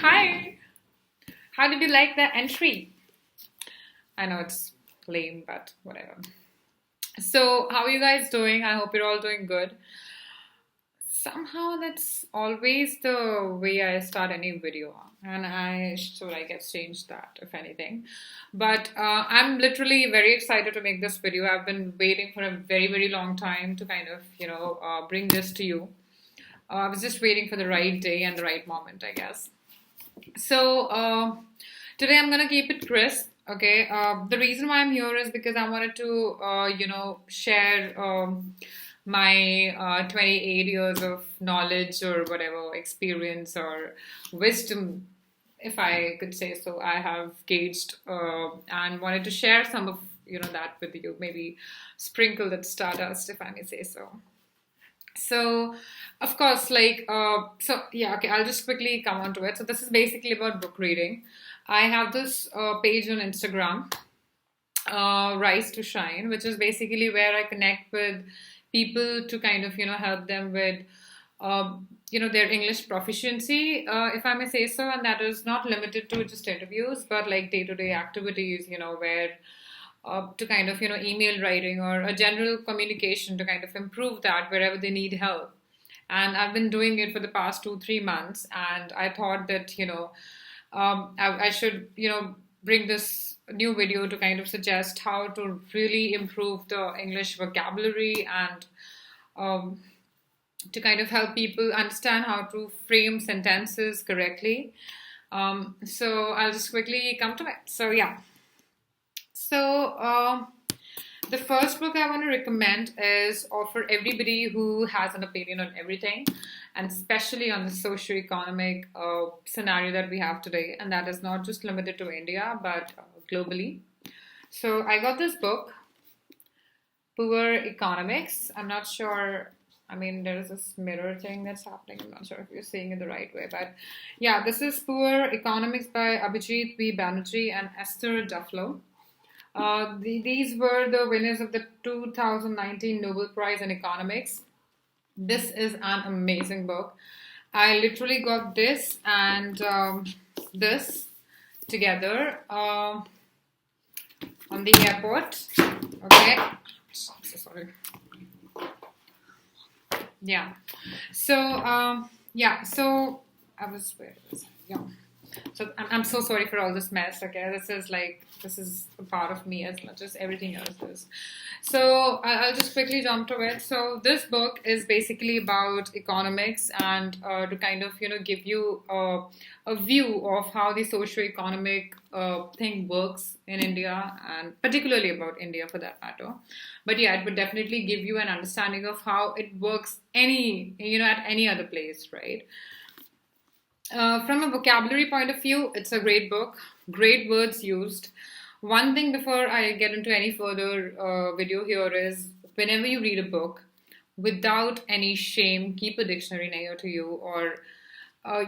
Hi! How did you like the entry? I know it's lame, but whatever. So, how are you guys doing? I hope you're all doing good. Somehow, that's always the way I start any video, and I should, I guess, change that if anything. But I'm literally very excited to make this video. I've been waiting for a very, very long time to kind of, bring this to you. I was just waiting for the right day and the right moment, I guess. So today I'm gonna keep it crisp. Okay. The reason why I'm here is because I wanted to, share my 28 years of knowledge or whatever experience or wisdom, if I could say so. I have gauged and wanted to share some of that with you. Maybe sprinkle that stardust, if I may say so. So, of course, okay, I'll just quickly come on to it. So, this is basically about book reading. I have this page on Instagram, Rise to Shine, which is basically where I connect with people to kind of, help them with, their English proficiency, if I may say so. And that is not limited to just interviews, but like day to day activities, where to kind of email writing or a general communication to kind of improve that wherever they need help. And I've been doing it for the past 2-3 months, and I thought that I should bring this new video to kind of suggest how to really improve the English vocabulary and to kind of help people understand how to frame sentences correctly. So I'll just quickly come to it. So yeah. So, the first book I want to recommend is for everybody who has an opinion on everything, and especially on the socio-economic scenario that we have today, and that is not just limited to India but globally. So, I got this book, Poor Economics. I'm not sure. I mean, there is this mirror thing that's happening. I'm not sure if you're seeing it the right way, but yeah, this is Poor Economics by Abhijit Banerjee and Esther Duflo. These were the winners of the 2019 Nobel Prize in Economics. This is an amazing book. I literally got this and this together on the airport. Okay. I'm so sorry. Yeah. So, so I was, where was I? Yeah. So I'm so sorry for all this mess. Okay, this is a part of me as much as everything else is. So I'll just quickly jump to it. So this book is basically about economics and to kind of give you a view of how the socio-economic thing works in India, and particularly about India for that matter. But yeah, it would definitely give you an understanding of how it works at any other place, right? From a vocabulary point of view, it's a great book, great words used. One thing before I get into any further video here is whenever you read a book, without any shame, keep a dictionary near to you, or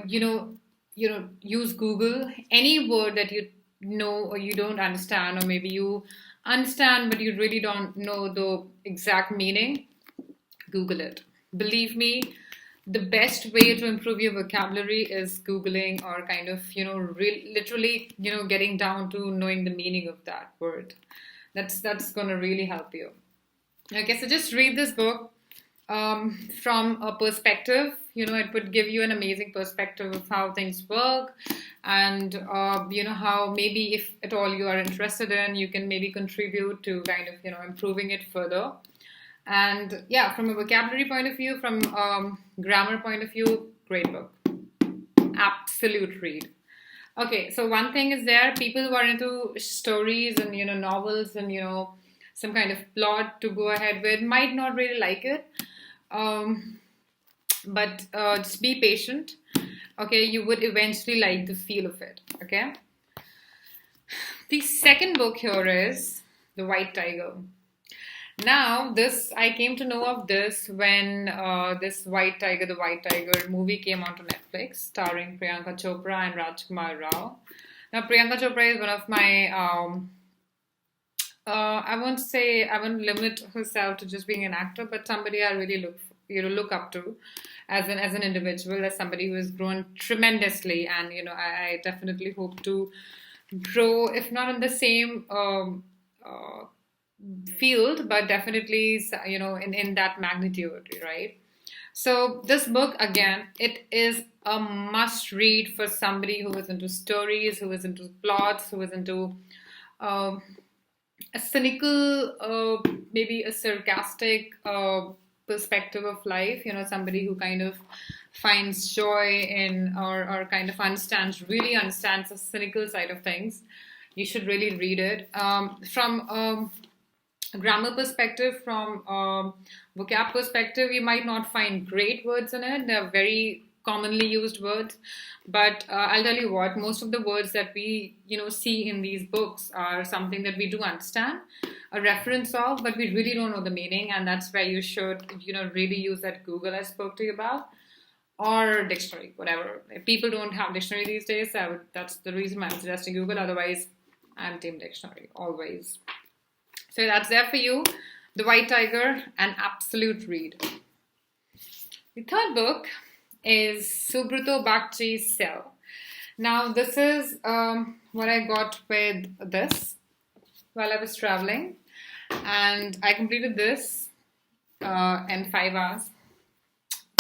use Google. Any word that you know or you don't understand, or maybe you understand but you really don't know the exact meaning, Google it. Believe me, the best way to improve your vocabulary is Googling or kind of, literally, getting down to knowing the meaning of that word. That's going to really help you. Okay, so just read this book from a perspective. It would give you an amazing perspective of how things work and, how maybe if at all you are interested in, you can maybe contribute to kind of, improving it further. And yeah, from a vocabulary point of view, from grammar point of view, great book. Absolute read. Okay, so one thing is there, people who are into stories and, novels and, some kind of plot to go ahead with might not really like it. But just be patient. Okay, you would eventually like the feel of it. Okay. The second book here is The White Tiger. Now, I came to know of this when this The White Tiger movie came onto Netflix, starring Priyanka Chopra and Rajkumar Rao. Now, Priyanka Chopra is one of my, I won't limit herself to just being an actor, but somebody I really look look up to as an individual, as somebody who has grown tremendously. And I definitely hope to grow, if not in the same field, but definitely in that magnitude, right? So this book, again, it is a must read for somebody who is into stories, who is into plots, who is into a cynical, maybe a sarcastic perspective of life. Somebody who kind of finds joy in, or kind of really understands the cynical side of things. You should really read it. From grammar perspective, from vocab perspective, you might not find great words in it. They're very commonly used words, but I'll tell you what, most of the words that we see in these books are something that we do understand a reference of, but we really don't know the meaning. And that's where you should really use that Google I spoke to you about, or dictionary, whatever. If people don't have dictionary these days, that's the reason why I'm suggesting Google. Otherwise, I'm team dictionary always. So that's there for you. The White Tiger, an absolute read. The third book is Subroto Bagchi's Cell. Now, this is what I got with this while I was traveling. And I completed this in 5 hours.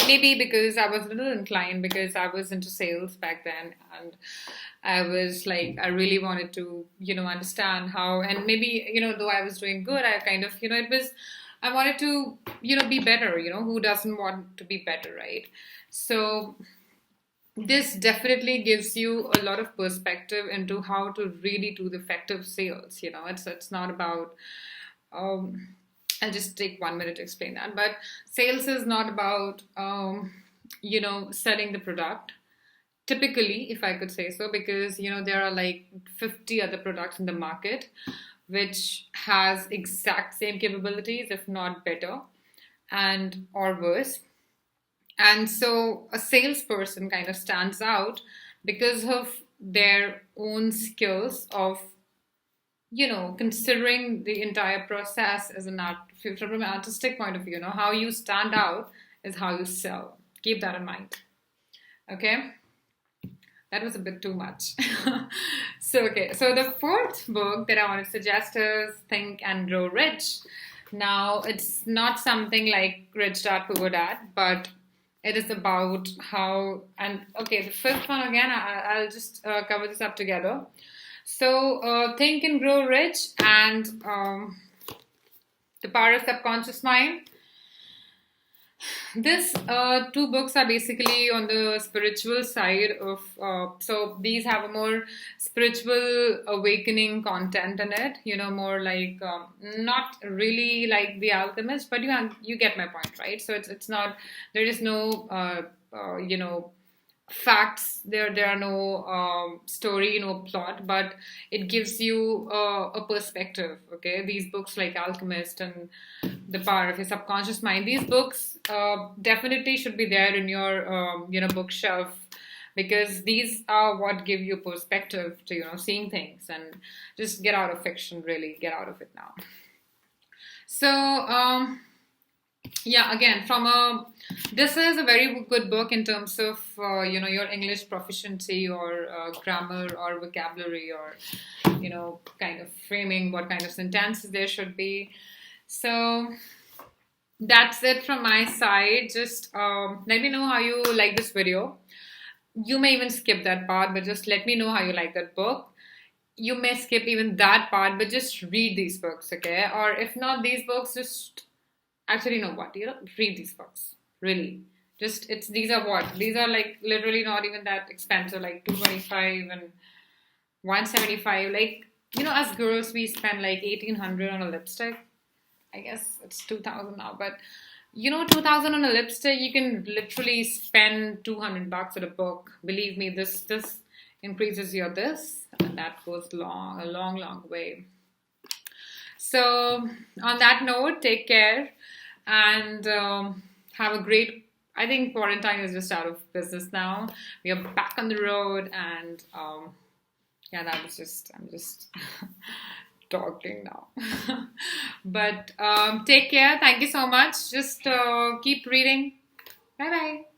Maybe because I was a little inclined, because I was into sales back then, and I was like, I really wanted to, understand how, and maybe, though I was doing good, I kind of, I wanted to, be better, who doesn't want to be better, right? So this definitely gives you a lot of perspective into how to really do the effective sales. It's not about, I'll just take 1 minute to explain that. But sales is not about, selling the product. Typically, if I could say so, because, there are like 50 other products in the market which has exact same capabilities, if not better, and or worse. And so a salesperson kind of stands out because of their own skills of considering the entire process as from an artistic point of view. How you stand out is how you sell. Keep that in mind. Okay? That was a bit too much. So the fourth book that I want to suggest is Think and Grow Rich. Now, it's not something like Rich Dad Poor Dad, but it is about how, the fifth one again, I'll just cover this up together. So, Think and Grow Rich and The Power of Subconscious Mind. These two books are basically on the spiritual side of, so these have a more spiritual awakening content in it, more like, not really like The Alchemist, but you get my point, right? So it's not, there is no, facts, there are no story, no plot, but it gives you a perspective. Okay, these books like Alchemist and The Power of Your Subconscious Mind, these books definitely should be there in your bookshelf, because these are what give you perspective to seeing things, and just get out of fiction, really get out of it now. So again, this is a very good book in terms of your English proficiency, or grammar, or vocabulary, or kind of framing, what kind of sentences there should be. So that's it from my side. Just let me know how you like this video. You may even skip that part, but just let me know how you like that book. You may skip even that part, but just read these books, okay? Or if not these books, just actually, know what? Read these books. Really. These are like literally not even that expensive, like $225 and $175. Like, as girls, we spend like $1,800 on a lipstick. I guess it's $2,000 now, but $2,000 on a lipstick, you can literally spend $200 at a book. Believe me, this increases your this, and that goes a long way. So on that note, take care and have a great, I think quarantine is just out of business now. We are back on the road, and I'm just talking now. But take care. Thank you so much. Just keep reading. Bye bye.